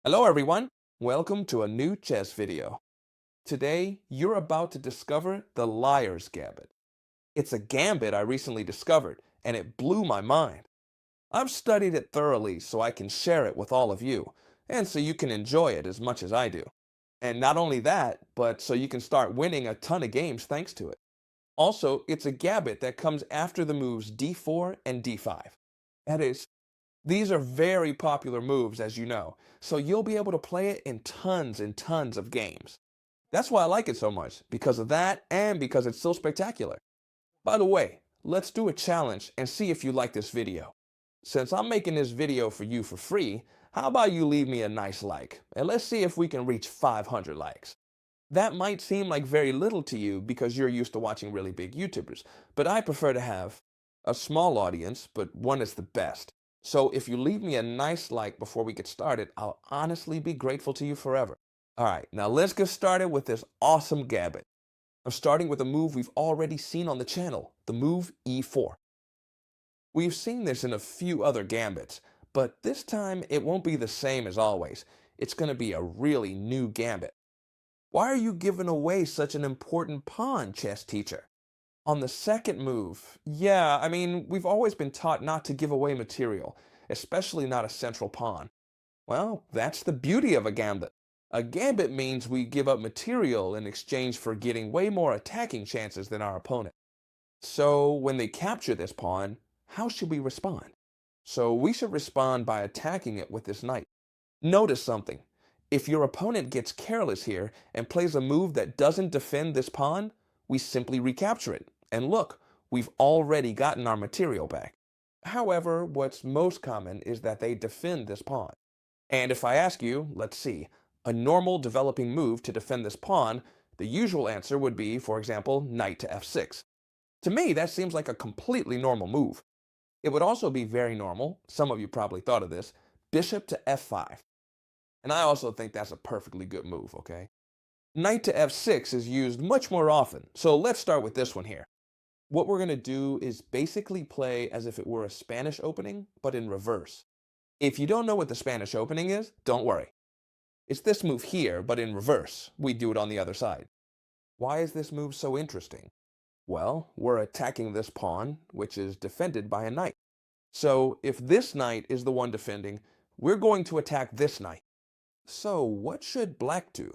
Hello everyone, welcome to a new chess video. Today, you're about to discover the Liar's Gambit. It's a gambit I recently discovered, and it blew my mind. I've studied it thoroughly so I can share it with all of you, and so you can enjoy it as much as I do. And not only that, but so you can start winning a ton of games thanks to it. Also, it's a gambit that comes after the moves d4 and d5. That is, these are very popular moves, as you know, so you'll be able to play it in tons and tons of games. That's why I like it so much, because of that and because it's so spectacular. By the way, let's do a challenge and see if you like this video. Since I'm making this video for you for free, how about you leave me a nice like, and let's see if we can reach 500 likes. That might seem like very little to you because you're used to watching really big YouTubers, but I prefer to have a small audience, but one that's the best. So if you leave me a nice like before we get started, I'll honestly be grateful to you forever. All right, now let's get started with this awesome gambit. I'm starting with a move we've already seen on the channel, the move e4. We've seen this in a few other gambits, but this time it won't be the same as always. It's going to be a really new gambit. Why are you giving away such an important pawn, chess teacher? On the second move, yeah, we've always been taught not to give away material, especially not a central pawn. Well, that's the beauty of a gambit. A gambit means we give up material in exchange for getting way more attacking chances than our opponent. So when they capture this pawn, how should we respond? So we should respond by attacking it with this knight. Notice something. If your opponent gets careless here and plays a move that doesn't defend this pawn, we simply recapture it. And look, we've already gotten our material back. However, what's most common is that they defend this pawn. And if I ask you, let's see, a normal developing move to defend this pawn, the usual answer would be, for example, knight to f6. To me, that seems like a completely normal move. It would also be very normal, some of you probably thought of this, bishop to f5. And I also think that's a perfectly good move, okay? Knight to f6 is used much more often, so let's start with this one here. What we're going to do is basically play as if it were a Spanish opening, but in reverse. If you don't know what the Spanish opening is, don't worry. It's this move here, but in reverse. We do it on the other side. Why is this move so interesting? Well, we're attacking this pawn, which is defended by a knight. So if this knight is the one defending, we're going to attack this knight. So what should black do?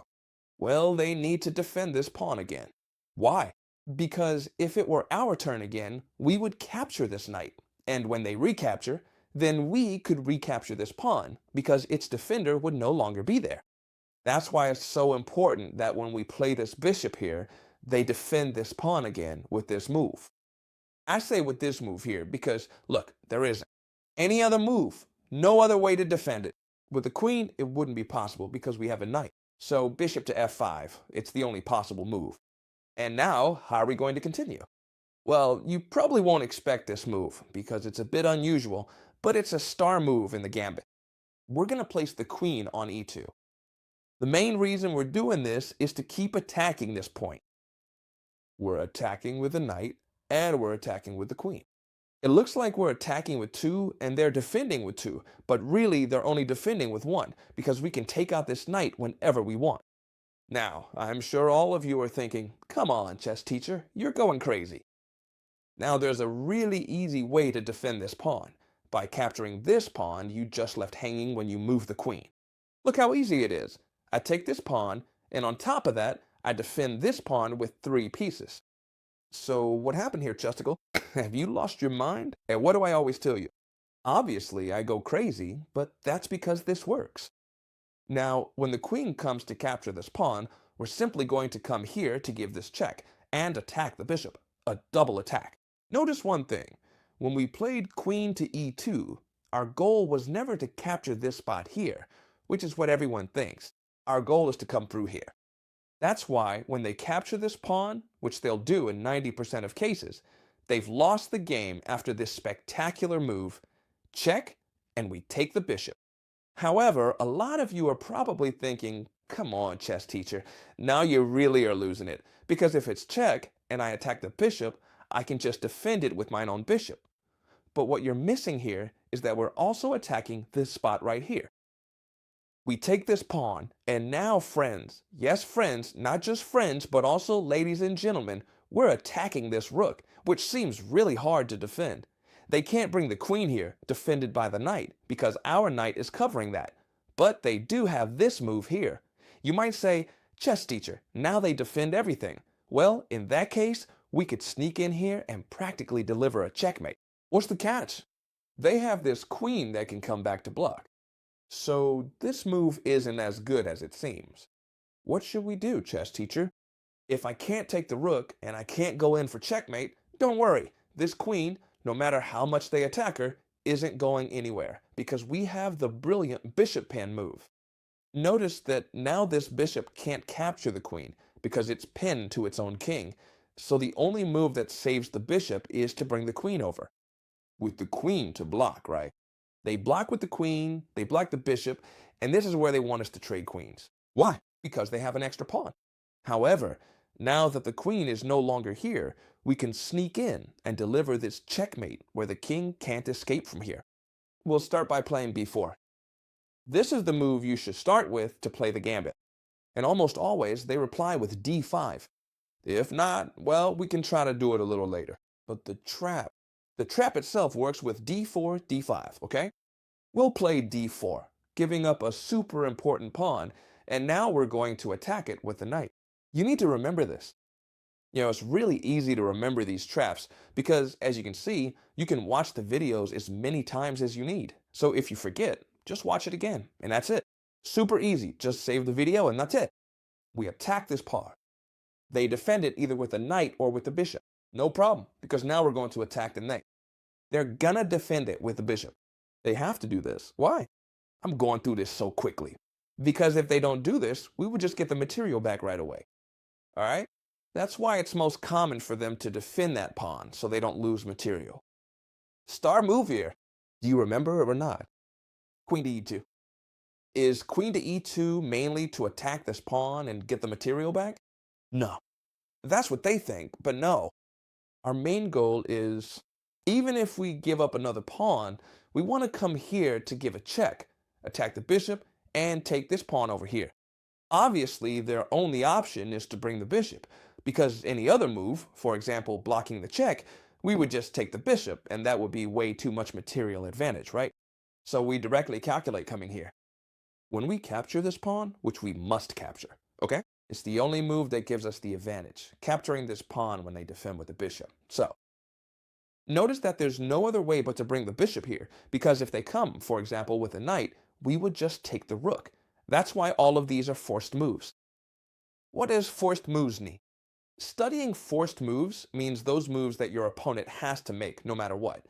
Well, they need to defend this pawn again. Why? Because if it were our turn again, we would capture this knight. And when they recapture, then we could recapture this pawn because its defender would no longer be there. That's why it's so important that when we play this bishop here, they defend this pawn again with this move. I say with this move here because, look, there isn't any other move, no other way to defend it. With the queen, it wouldn't be possible because we have a knight. So bishop to f5, it's the only possible move. And now, how are we going to continue? Well, you probably won't expect this move because it's a bit unusual, but it's a star move in the gambit. We're going to place the queen on e2. The main reason we're doing this is to keep attacking this point. We're attacking with the knight, and we're attacking with the queen. It looks like we're attacking with two and they're defending with two, but really they're only defending with one because we can take out this knight whenever we want. Now, I'm sure all of you are thinking, come on, chess teacher, you're going crazy. Now there's a really easy way to defend this pawn, by capturing this pawn you just left hanging when you move the queen. Look how easy it is. I take this pawn, and on top of that, I defend this pawn with 3 pieces. So what happened here, Chusticle? Have you lost your mind? And what do I always tell you? Obviously, I go crazy, but that's because this works. Now, when the queen comes to capture this pawn, we're simply going to come here to give this check and attack the bishop, a double attack. Notice one thing. When we played queen to e2, our goal was never to capture this spot here, which is what everyone thinks. Our goal is to come through here. That's why when they capture this pawn, which they'll do in 90% of cases, they've lost the game after this spectacular move, check, and we take the bishop. However, a lot of you are probably thinking, come on, chess teacher, now you really are losing it, because if it's check and I attack the bishop, I can just defend it with my own bishop. But what you're missing here is that we're also attacking this spot right here. We take this pawn, and now friends, yes friends, not just friends, but also ladies and gentlemen, we're attacking this rook, which seems really hard to defend. They can't bring the queen here, defended by the knight, because our knight is covering that. But they do have this move here. You might say, chess teacher, now they defend everything. Well, in that case, we could sneak in here and practically deliver a checkmate. What's the catch? They have this queen that can come back to block. So this move isn't as good as it seems. What should we do, chess teacher? If I can't take the rook and I can't go in for checkmate, don't worry. This queen, no matter how much they attack her, isn't going anywhere because we have the brilliant bishop pin move. Notice that now this bishop can't capture the queen because it's pinned to its own king. So the only move that saves the bishop is to bring the queen over. With the queen to block, right? They block with the queen, they block the bishop, and this is where they want us to trade queens. Why? Because they have an extra pawn. However, now that the queen is no longer here, we can sneak in and deliver this checkmate where the king can't escape from here. We'll start by playing b4. This is the move you should start with to play the gambit. And almost always they reply with d5. If not, well, we can try to do it a little later. But the trap itself works with d4, d5, okay? We'll play d4, giving up a super important pawn, and now we're going to attack it with the knight. You need to remember this. It's really easy to remember these traps because, as you can see, you can watch the videos as many times as you need. So if you forget, just watch it again, and that's it. Super easy, just save the video and that's it. We attack this pawn. They defend it either with the knight or with the bishop. No problem, because now we're going to attack the knight. They're gonna defend it with the bishop. They have to do this. Why? I'm going through this so quickly. Because if they don't do this, we would just get the material back right away. All right? That's why it's most common for them to defend that pawn so they don't lose material. Star move here. Do you remember it or not? Queen to e2. Is queen to e2 mainly to attack this pawn and get the material back? No. That's what they think, but no. Our main goal is, even if we give up another pawn, we want to come here to give a check, attack the bishop, and take this pawn over here. Obviously, their only option is to bring the bishop, because any other move, for example, blocking the check, we would just take the bishop, and that would be way too much material advantage, right? So we directly calculate coming here. When we capture this pawn, which we must capture, okay? It's the only move that gives us the advantage, capturing this pawn when they defend with the bishop. So, notice that there's no other way but to bring the bishop here, because if they come, for example, with a knight, we would just take the rook. That's why all of these are forced moves. What does forced moves mean? Studying forced moves means those moves that your opponent has to make, no matter what.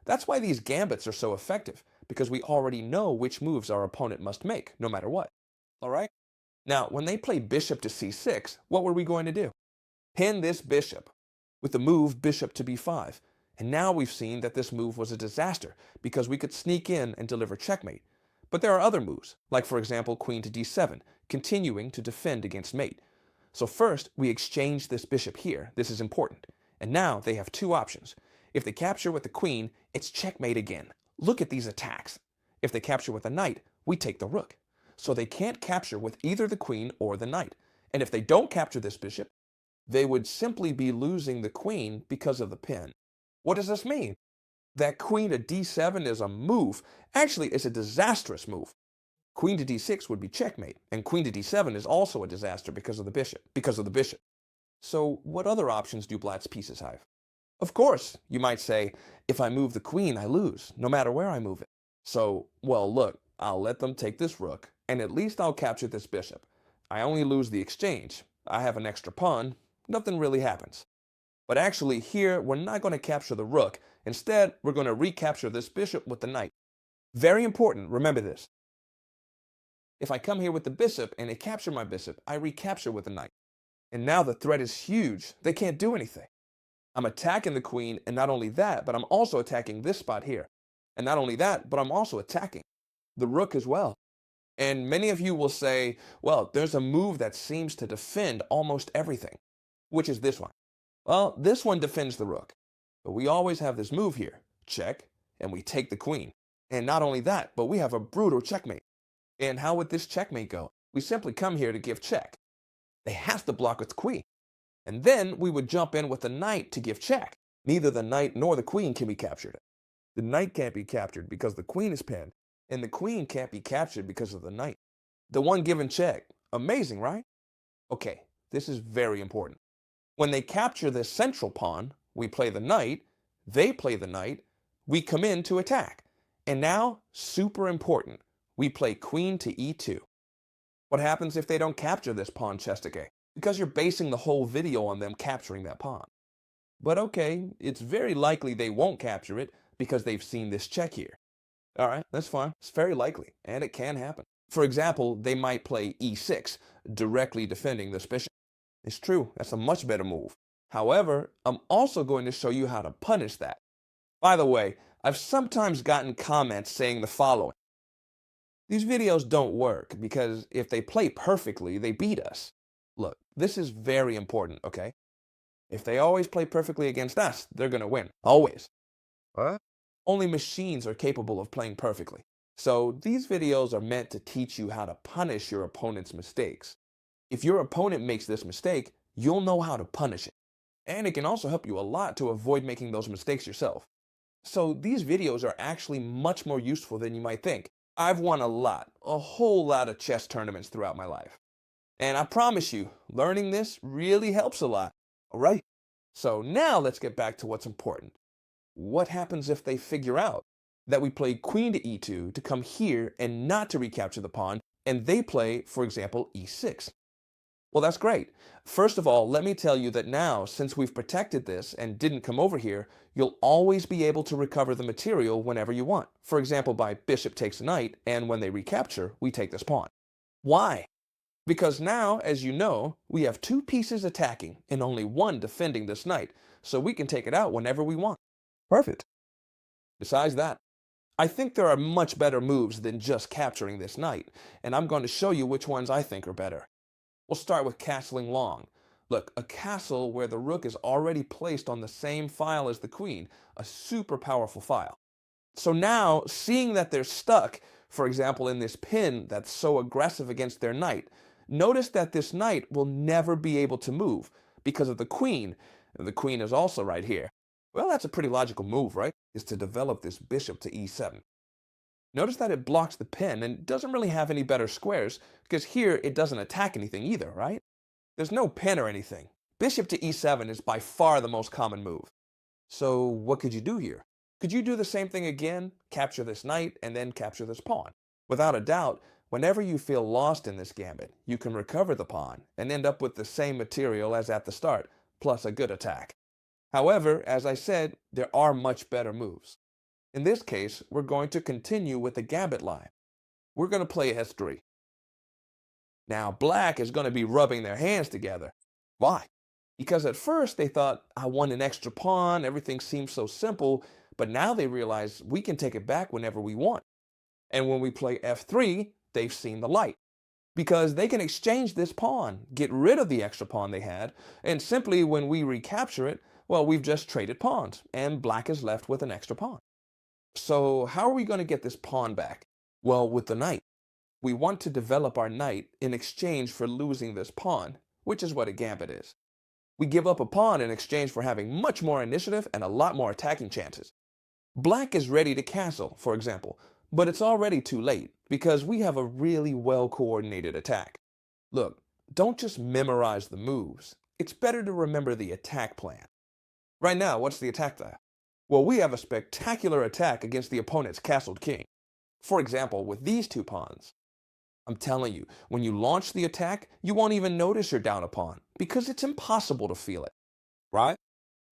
That's why these gambits are so effective, because we already know which moves our opponent must make, no matter what. All right? Now, when they play bishop to c6, what were we going to do? Pin this bishop with the move bishop to b5. And now we've seen that this move was a disaster because we could sneak in and deliver checkmate. But there are other moves, like for example queen to d7, continuing to defend against mate. So first, we exchange this bishop here. This is important. And now they have two options. If they capture with the queen, it's checkmate again. Look at these attacks. If they capture with a knight, we take the rook. So they can't capture with either the queen or the knight. And if they don't capture this bishop, they would simply be losing the queen because of the pin. What does this mean? That queen to d7 is a move. Actually, it's a disastrous move. Queen to d6 would be checkmate, and queen to d7 is also a disaster because of the bishop. So what other options do Black's pieces have? Of course, you might say, if I move the queen, I lose, no matter where I move it. So, well, look, I'll let them take this rook, and at least I'll capture this bishop. I only lose the exchange. I have an extra pawn. Nothing really happens. But actually here, we're not going to capture the rook. Instead, we're going to recapture this bishop with the knight. Very important, remember this. If I come here with the bishop and they capture my bishop, I recapture with the knight. And now the threat is huge. They can't do anything. I'm attacking the queen, and not only that, but I'm also attacking this spot here. And not only that, but I'm also attacking the rook as well. And many of you will say, well, there's a move that seems to defend almost everything, which is this one. Well, this one defends the rook. But we always have this move here, check, and we take the queen. And not only that, but we have a brutal checkmate. And how would this checkmate go? We simply come here to give check. They have to block with queen. And then we would jump in with the knight to give check. Neither the knight nor the queen can be captured. The knight can't be captured because the queen is pinned, and the queen can't be captured because of the knight. The one given check. Amazing, right? Okay, this is very important. When they capture this central pawn, we play the knight, they play the knight, we come in to attack. And now, super important, we play queen to e2. What happens if they don't capture this pawn, Chestake? Because you're basing the whole video on them capturing that pawn. But okay, it's very likely they won't capture it because they've seen this check here. All right, that's fine. It's very likely, and it can happen. For example, they might play e6, directly defending this bishop. It's true, that's a much better move. However, I'm also going to show you how to punish that. By the way, I've sometimes gotten comments saying the following. These videos don't work because if they play perfectly, they beat us. Look, this is very important, okay? If they always play perfectly against us, they're going to win. Always. What? Only machines are capable of playing perfectly. So these videos are meant to teach you how to punish your opponent's mistakes. If your opponent makes this mistake, you'll know how to punish it. And it can also help you a lot to avoid making those mistakes yourself. So these videos are actually much more useful than you might think. I've won a whole lot of chess tournaments throughout my life. And I promise you, learning this really helps a lot. All right? So now let's get back to what's important. What happens if they figure out that we play queen to e2 to come here and not to recapture the pawn, and they play, for example, e6? Well, that's great. First of all, let me tell you that now, since we've protected this and didn't come over here, you'll always be able to recover the material whenever you want. For example, by bishop takes knight, and when they recapture, we take this pawn. Why? Because now, as you know, we have two pieces attacking and only one defending this knight, so we can take it out whenever we want. Perfect. Besides that, I think there are much better moves than just capturing this knight, and I'm going to show you which ones I think are better. We'll start with castling long. Look, a castle where the rook is already placed on the same file as the queen, a super powerful file. So now, seeing that they're stuck, for example, in this pin that's so aggressive against their knight, notice that this knight will never be able to move because of the queen. The queen is also right here. Well, that's a pretty logical move, right? Is to develop this bishop to e7. Notice that it blocks the pin and doesn't really have any better squares because here it doesn't attack anything either, right? There's no pin or anything. Bishop to e7 is by far the most common move. So what could you do here? Could you do the same thing again, capture this knight, and then capture this pawn? Without a doubt, whenever you feel lost in this gambit, you can recover the pawn and end up with the same material as at the start, plus a good attack. However, as I said, there are much better moves. In this case, we're going to continue with the gambit line. We're going to play s3. Now, black is going to be rubbing their hands together. Why? Because at first they thought, I won an extra pawn, everything seems so simple, but now they realize we can take it back whenever we want. And when we play f3, they've seen the light. Because they can exchange this pawn, get rid of the extra pawn they had, and simply when we recapture it, well, we've just traded pawns, and black is left with an extra pawn. So how are we going to get this pawn back? Well, with the knight. We want to develop our knight in exchange for losing this pawn, which is what a gambit is. We give up a pawn in exchange for having much more initiative and a lot more attacking chances. Black is ready to castle, for example, but it's already too late because we have a really well-coordinated attack. Look, don't just memorize the moves. It's better to remember the attack plan. Right now, what's the attack plan? Well, we have a spectacular attack against the opponent's castled king. For example, with these two pawns. I'm telling you, when you launch the attack, you won't even notice you're down a pawn because it's impossible to feel it, right?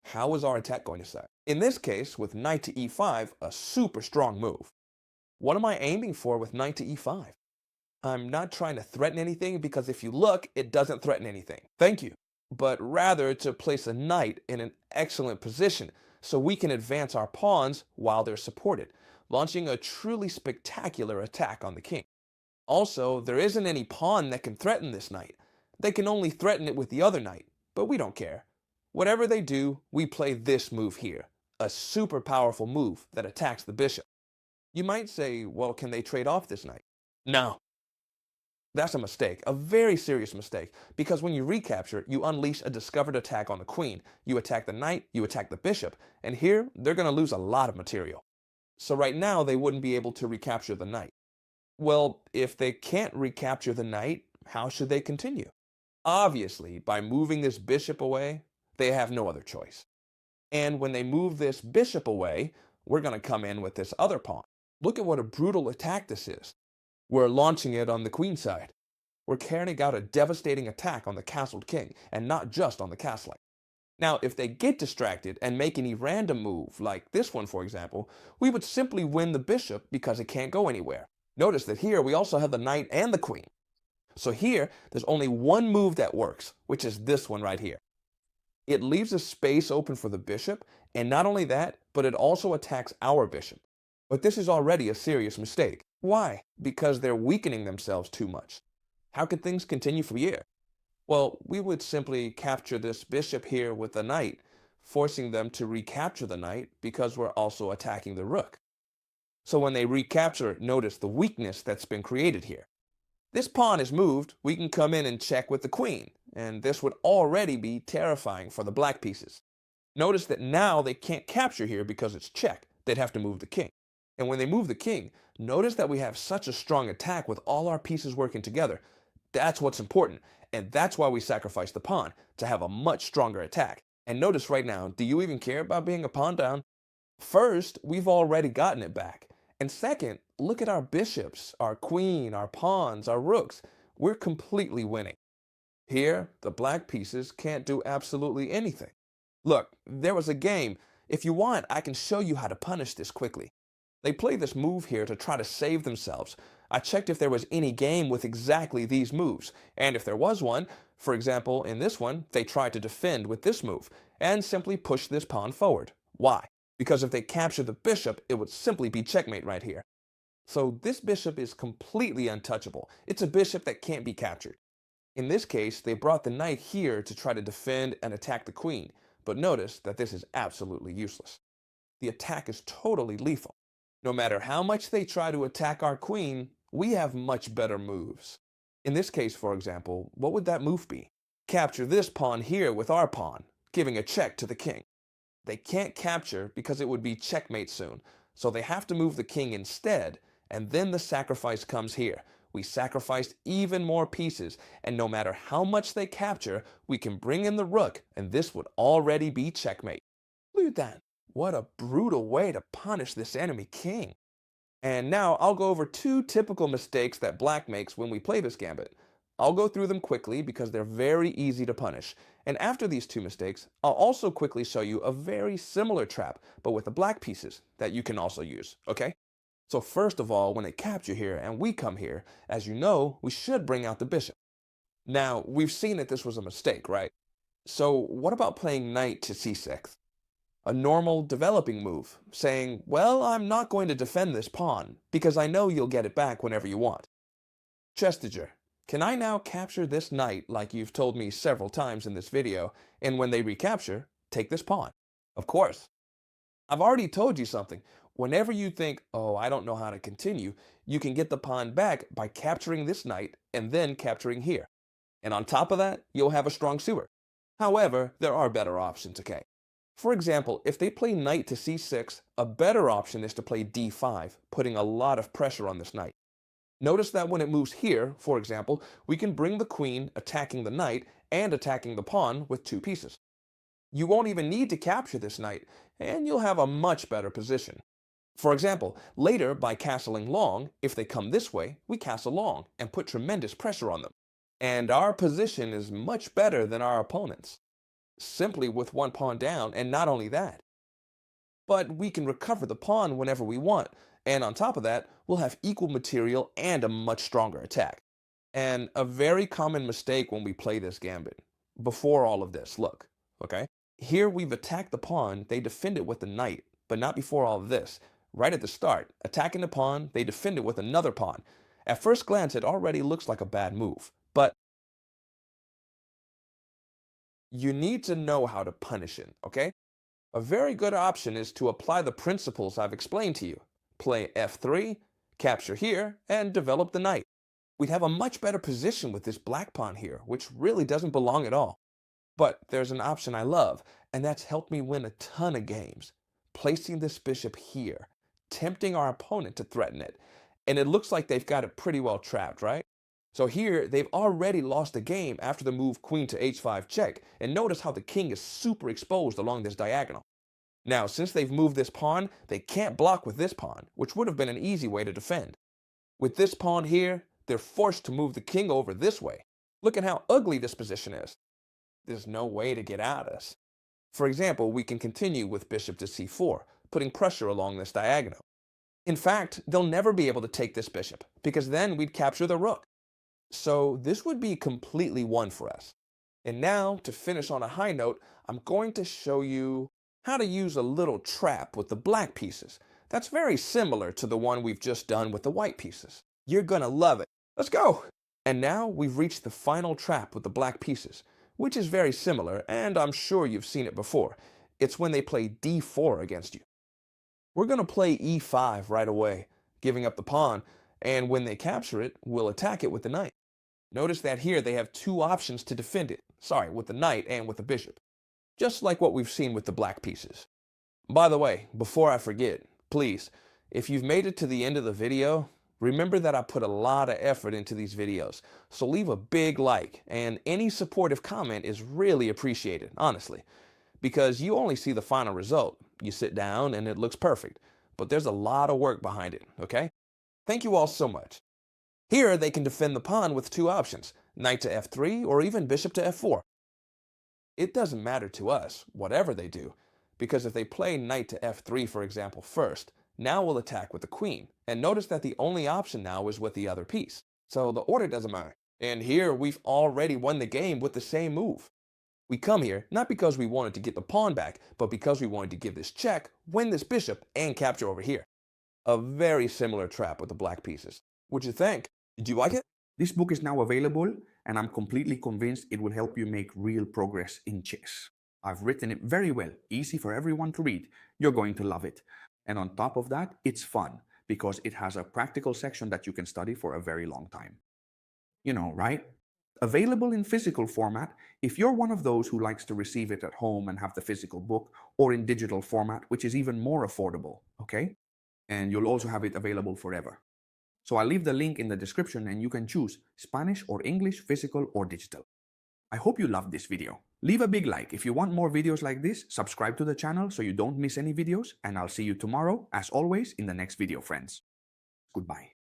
How is our attack going to start? In this case, with knight to e5, a super strong move. What am I aiming for with knight to e5? I'm not trying to threaten anything because if you look, it doesn't threaten anything. Thank you. But rather to place a knight in an excellent position so we can advance our pawns while they're supported, launching a truly spectacular attack on the king. Also, there isn't any pawn that can threaten this knight. They can only threaten it with the other knight, but we don't care. Whatever they do, we play this move here, a super powerful move that attacks the bishop. You might say, well, can they trade off this knight? No, That's a mistake, a very serious mistake, because when you recapture, you unleash a discovered attack on the queen. You attack the knight, you attack the bishop, and here they're going to lose a lot of material. So right now, they wouldn't be able to recapture the knight. Well, if they can't recapture the knight, how should they continue? Obviously, by moving this bishop away, they have no other choice. And when they move this bishop away, we're going to come in with this other pawn. Look at what a brutal attack this is. We're launching it on the queen side. We're carrying out a devastating attack on the castled king, and not just on the castling. Now, if they get distracted and make any random move, like this one for example, we would simply win the bishop because it can't go anywhere. Notice that here we also have the knight and the queen. So here, there's only one move that works, which is this one right here. It leaves a space open for the bishop, and not only that, but it also attacks our bishop. But this is already a serious mistake. Why? Because they're weakening themselves too much. How could things continue from here? Well, we would simply capture this bishop here with the knight, forcing them to recapture the knight because we're also attacking the rook. So when they recapture, notice the weakness that's been created here. This pawn is moved, we can come in and check with the queen, and this would already be terrifying for the black pieces. Notice that now they can't capture here because it's check. They'd have to move the king. And when they move the king, notice that we have such a strong attack with all our pieces working together. That's what's important, and that's why we sacrifice the pawn, to have a much stronger attack. And notice right now, do you even care about being a pawn down? First, we've already gotten it back. And second, look at our bishops, our queen, our pawns, our rooks. We're completely winning. Here, the black pieces can't do absolutely anything. Look, there was a game. If you want, I can show you how to punish this quickly. They play this move here to try to save themselves. I checked if there was any game with exactly these moves, and if there was one, for example, in this one, they tried to defend with this move, and simply push this pawn forward. Why? Because if they capture the bishop, it would simply be checkmate right here. So this bishop is completely untouchable. It's a bishop that can't be captured. In this case, they brought the knight here to try to defend and attack the queen, but notice that this is absolutely useless. The attack is totally lethal. No matter how much they try to attack our queen, we have much better moves. In this case, for example, what would that move be? Capture this pawn here with our pawn, giving a check to the king. They can't capture because it would be checkmate soon, so they have to move the king instead, and then the sacrifice comes here. We sacrificed even more pieces, and no matter how much they capture, we can bring in the rook, and this would already be checkmate. Look at that. What a brutal way to punish this enemy king. And now I'll go over two typical mistakes that black makes when we play this gambit. I'll go through them quickly because they're very easy to punish. And after these two mistakes, I'll also quickly show you a very similar trap, but with the black pieces that you can also use, okay? So first of all, when they capture here and we come here, as you know, we should bring out the bishop. Now, we've seen that this was a mistake, right? So what about playing knight to c6? A normal developing move, saying, well, I'm not going to defend this pawn, because I know you'll get it back whenever you want. Chestager, can I now capture this knight like you've told me several times in this video, and when they recapture, take this pawn? Of course. I've already told you something. Whenever you think, oh, I don't know how to continue, you can get the pawn back by capturing this knight and then capturing here. And on top of that, you'll have a strong suitor. However, there are better options, okay? For example, if they play knight to c6, a better option is to play d5, putting a lot of pressure on this knight. Notice that when it moves here, for example, we can bring the queen attacking the knight and attacking the pawn with two pieces. You won't even need to capture this knight, and you'll have a much better position. For example, later by castling long, if they come this way, we castle long and put tremendous pressure on them. And our position is much better than our opponents, simply with one pawn down, and not only that, but we can recover the pawn whenever we want, and on top of that, we'll have equal material and a much stronger attack. And a very common mistake when we play this gambit, before all of this, look, okay? Here we've attacked the pawn, they defend it with the knight, but not before all of this. Right at the start, attacking the pawn, they defend it with another pawn. At first glance, it already looks like a bad move, but you need to know how to punish it, okay? A very good option is to apply the principles I've explained to you. Play f3, capture here, and develop the knight. We'd have a much better position with this black pawn here, which really doesn't belong at all. But there's an option I love, and that's helped me win a ton of games. Placing this bishop here, tempting our opponent to threaten it. And it looks like they've got it pretty well trapped, right? So here, they've already lost the game after the move queen to h5 check, and notice how the king is super exposed along this diagonal. Now, since they've moved this pawn, they can't block with this pawn, which would have been an easy way to defend. With this pawn here, they're forced to move the king over this way. Look at how ugly this position is. There's no way to get at us. For example, we can continue with bishop to c4, putting pressure along this diagonal. In fact, they'll never be able to take this bishop, because then we'd capture the rook. So this would be completely won for us. And now, to finish on a high note, I'm going to show you how to use a little trap with the black pieces. That's very similar to the one we've just done with the white pieces. You're gonna love it. Let's go! And now we've reached the final trap with the black pieces, which is very similar, and I'm sure you've seen it before. It's when they play d4 against you. We're gonna play e5 right away, giving up the pawn, and when they capture it, we'll attack it with the knight. Notice that here they have two options to defend it. Sorry, with the knight and with the bishop. Just like what we've seen with the black pieces. By the way, before I forget, please, if you've made it to the end of the video, remember that I put a lot of effort into these videos, so leave a big like, and any supportive comment is really appreciated, honestly, because you only see the final result. You sit down and it looks perfect, but there's a lot of work behind it, okay? Thank you all so much. Here they can defend the pawn with two options, knight to f3 or even bishop to f4. It doesn't matter to us, whatever they do, because if they play knight to f3, for example, first, now we'll attack with the queen. And notice that the only option now is with the other piece. So the order doesn't matter. And here we've already won the game with the same move. We come here not because we wanted to get the pawn back, but because we wanted to give this check, win this bishop, and capture over here. A very similar trap with the black pieces. What'd you think? Did you like it? This book is now available, and I'm completely convinced it will help you make real progress in chess. I've written it very well, easy for everyone to read. You're going to love it. And on top of that, it's fun, because it has a practical section that you can study for a very long time. You know, right? Available in physical format if you're one of those who likes to receive it at home and have the physical book, or in digital format, which is even more affordable, okay? And you'll also have it available forever. So I'll leave the link in the description and you can choose Spanish or English, physical or digital. I hope you loved this video. Leave a big like. If you want more videos like this, subscribe to the channel so you don't miss any videos, and I'll see you tomorrow, as always, in the next video, friends. Goodbye.